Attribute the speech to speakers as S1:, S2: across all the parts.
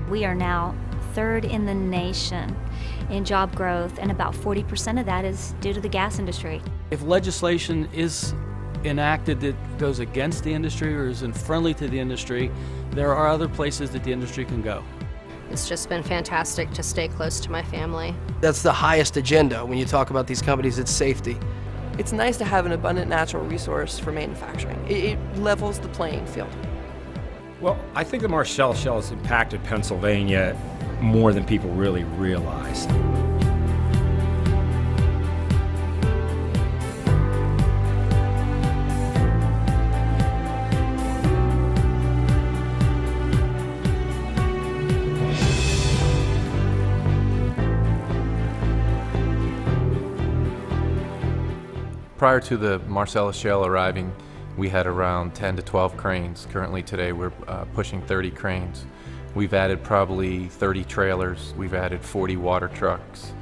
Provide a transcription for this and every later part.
S1: We are now third in the nation in job growth, and about 40% of that is due to the gas industry.
S2: If legislation is enacted that goes against the industry or isn't friendly to the industry, there are other places that the industry can go.
S3: It's just been fantastic to stay close to my family.
S4: That's the highest agenda when you talk about these companies, it's safety.
S5: It's nice to have an abundant natural resource for manufacturing. It levels the playing field.
S6: Well, I think the Marcellus Shale has impacted Pennsylvania more than people really realize.
S7: Prior to the Marcellus Shale arriving, we had around 10 to 12 cranes. Currently today we're pushing 30 cranes. We've added probably 30 trailers. We've added 40 water trucks.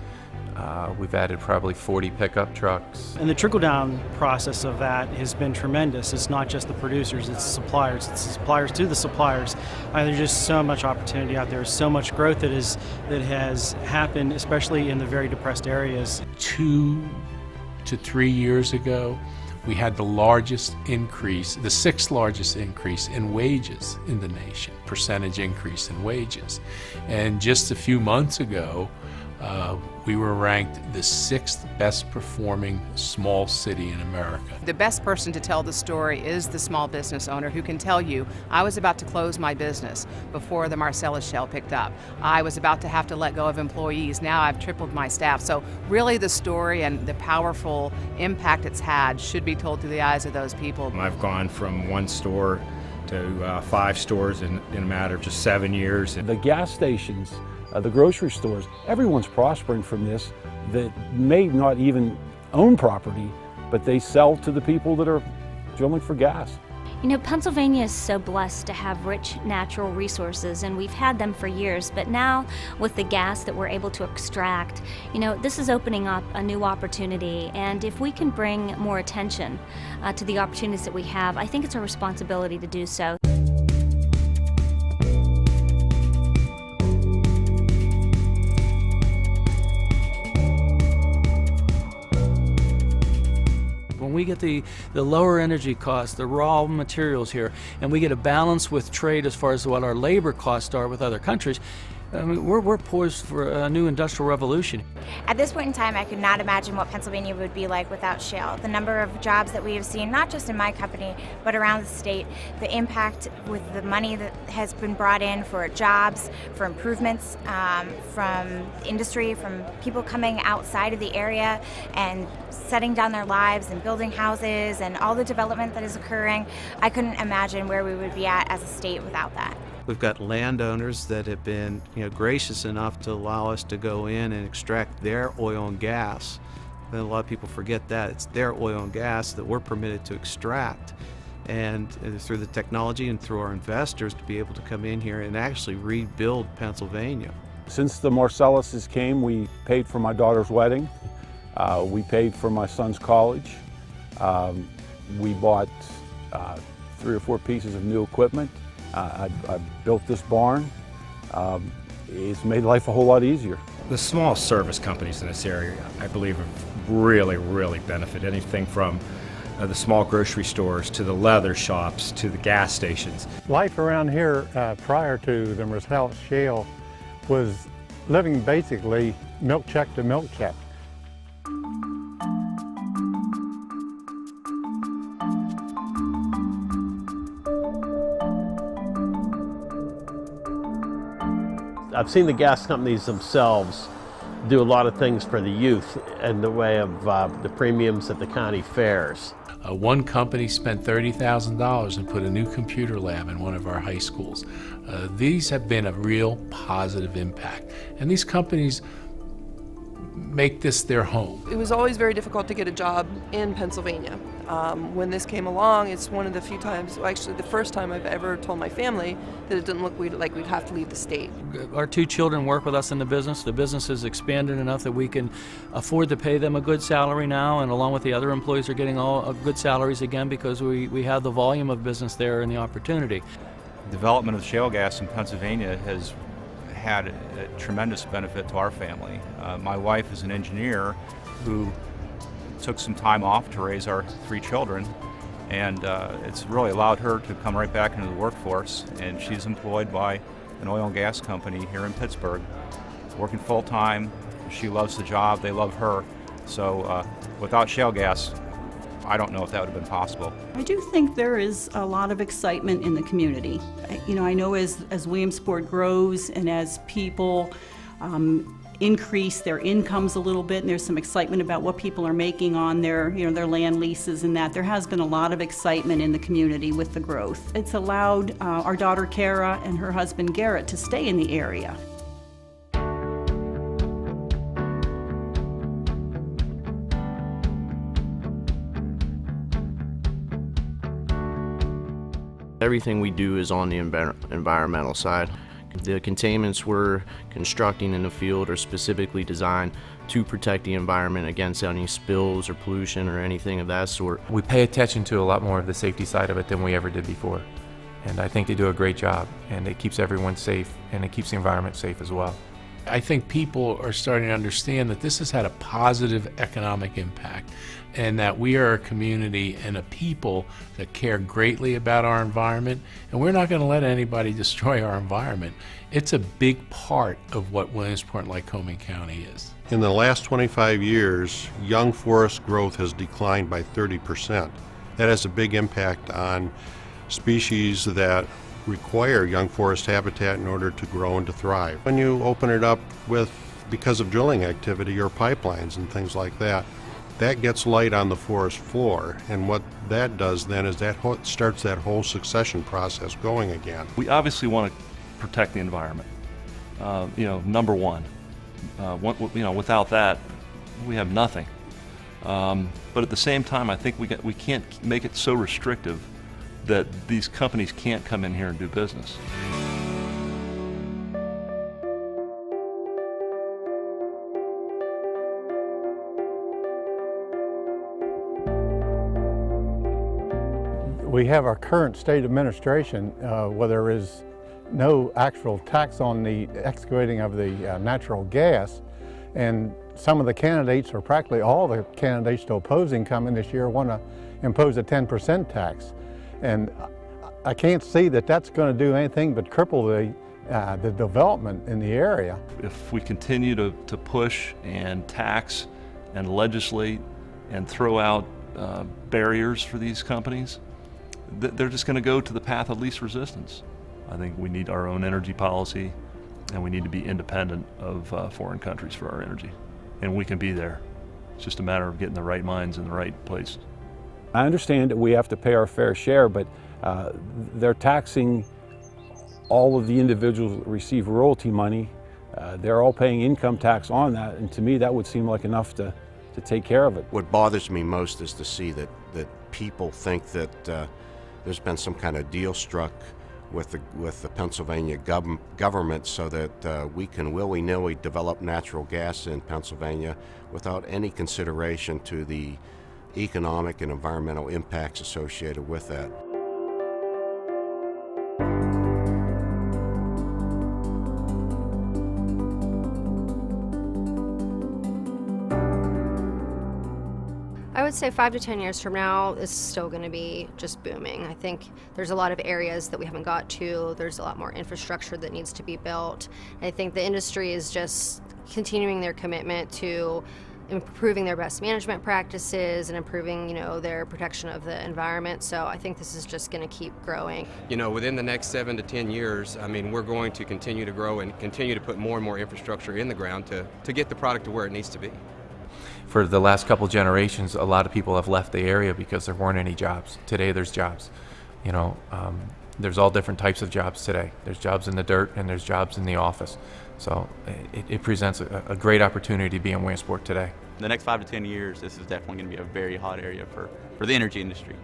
S7: We've added probably 40 pickup trucks.
S8: And the trickle-down process of that has been tremendous. It's not just the producers, it's the suppliers. It's the suppliers to the suppliers. There's just so much opportunity out there, so much growth that has happened, especially in the very depressed areas.
S9: 2 to 3 years ago, we had the largest increase, the 6th largest increase in wages in the nation, percentage increase in wages. And just a few months ago, we were ranked the 6th best performing small city in America.
S10: The best person to tell the story is the small business owner who can tell you, I was about to close my business before the Marcellus Shale picked up. I was about to have to let go of employees. Now I've tripled my staff. So really the story and the powerful impact it's had should be told through the eyes of those people.
S6: I've gone from 1 store to 5 stores in a matter of just 7 years.
S11: The gas stations, the grocery stores, everyone's prospering from this that may not even own property, but they sell to the people that are drilling for gas.
S1: You know, Pennsylvania is so blessed to have rich natural resources, and we've had them for years, but now with the gas that we're able to extract, you know, this is opening up a new opportunity, and if we can bring more attention to the opportunities that we have, I think it's our responsibility to do so.
S2: When we get the lower energy costs, the raw materials here, and we get a balance with trade as far as what our labor costs are with other countries, I mean, we're poised for a new industrial revolution.
S12: At this point in time, I could not imagine what Pennsylvania would be like without shale. The number of jobs that we have seen, not just in my company, but around the state, the impact with the money that has been brought in for jobs, for improvements from industry, from people coming outside of the area and setting down their lives and building houses and all the development that is occurring. I couldn't imagine where we would be at as a state without that.
S13: We've got landowners that have been, gracious enough to allow us to go in and extract their oil and gas. And a lot of people forget that. It's their oil and gas that we're permitted to extract. And through the technology and through our investors to be able to come in here and actually rebuild Pennsylvania.
S11: Since the Marcelluses came, we paid for my daughter's wedding. We paid for my son's college. We bought 3 or 4 pieces of new equipment. I built this barn. It's made life a whole lot easier.
S6: The small service companies in this area, I believe, have really benefited. Anything from the small grocery stores to the leather shops to the gas stations.
S14: Life around here prior to the Marcellus Shale was living basically milk check to milk check.
S15: I've seen the gas companies themselves do a lot of things for the youth in the way of the premiums at the county fairs.
S9: One company spent $30,000 and put a new computer lab in one of our high schools. These have been a real positive impact, and these companies make this their home.
S5: It was always very difficult to get a job in Pennsylvania. When this came along, it's one of the few times, actually the first time I've ever told my family that it didn't look like we'd have to leave the state.
S2: Our 2 children work with us in the business. The business has expanded enough that we can afford to pay them a good salary now, and along with the other employees are getting all good salaries again because we have the volume of business there and the opportunity.
S16: Development of shale gas in Pennsylvania has had a tremendous benefit to our family. My wife is an engineer who took some time off to raise our 3 children, and it's really allowed her to come right back into the workforce, and she's employed by an oil and gas company here in Pittsburgh, working full-time. She loves the job, they love her, so without shale gas, I don't know if that would have been possible.
S17: I do think there is a lot of excitement in the community. I know as Williamsport grows and as people increase their incomes a little bit, and there's some excitement about what people are making on their land leases and that, there has been a lot of excitement in the community with the growth. It's allowed our daughter Kara and her husband Garrett to stay in the area.
S18: Everything we do is on the environmental side. The containments we're constructing in the field are specifically designed to protect the environment against any spills or pollution or anything of that sort.
S7: We pay attention to a lot more of the safety side of it than we ever did before. And I think they do a great job, and it keeps everyone safe, and it keeps the environment safe as well.
S9: I think people are starting to understand that this has had a positive economic impact, and that we are a community and a people that care greatly about our environment, and we're not going to let anybody destroy our environment. It's a big part of what Williamsport and Lycoming County is.
S19: In the last 25 years, young forest growth has declined by 30%. That has a big impact on species that require young forest habitat in order to grow and to thrive. When you open it up because of drilling activity or pipelines and things like that, that gets light on the forest floor, and what that does then is that starts that whole succession process going again.
S20: We obviously want to protect the environment, number one. Without that, we have nothing. But at the same time, I think we can't make it so restrictive that these companies can't come in here and do business.
S14: We have our current state administration where there is no actual tax on the excavating of the natural gas, and some of the candidates, or practically all the candidates to opposing coming this year, want to impose a 10% tax. And I can't see that that's going to do anything but cripple the development in the area.
S20: If we continue to push and tax and legislate and throw out barriers for these companies, they're just going to go to the path of least resistance. I think we need our own energy policy, and we need to be independent of foreign countries for our energy. And we can be there. It's just a matter of getting the right minds in the right place.
S11: I understand that we have to pay our fair share, but they're taxing all of the individuals that receive royalty money. They're all paying income tax on that, and to me that would seem like enough to take care of it.
S15: What bothers me most is to see that people think that there's been some kind of deal struck with the Pennsylvania government so that we can willy-nilly develop natural gas in Pennsylvania without any consideration to the economic and environmental impacts associated with that.
S3: I would say 5 to 10 years from now, it's still going to be just booming. I think there's a lot of areas that we haven't got to. There's a lot more infrastructure that needs to be built. I think the industry is just continuing their commitment to improving their best management practices and improving, their protection of the environment. So I think this is just going to keep growing.
S21: Within the next 7 to 10 years, we're going to continue to grow and continue to put more and more infrastructure in the ground to get the product to where it needs to be.
S7: For the last couple generations, a lot of people have left the area because there weren't any jobs. Today there's jobs. There's all different types of jobs today. There's jobs in the dirt and there's jobs in the office. So it presents a great opportunity to be in Williamsport today.
S22: In the next 5 to 10 years, this is definitely going to be a very hot area for the energy industry.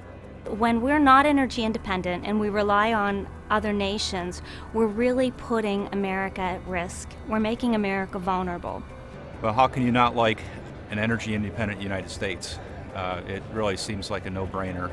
S1: When we're not energy independent and we rely on other nations, we're really putting America at risk. We're making America vulnerable.
S16: Well, how can you not like an energy independent United States? It really seems like a no-brainer.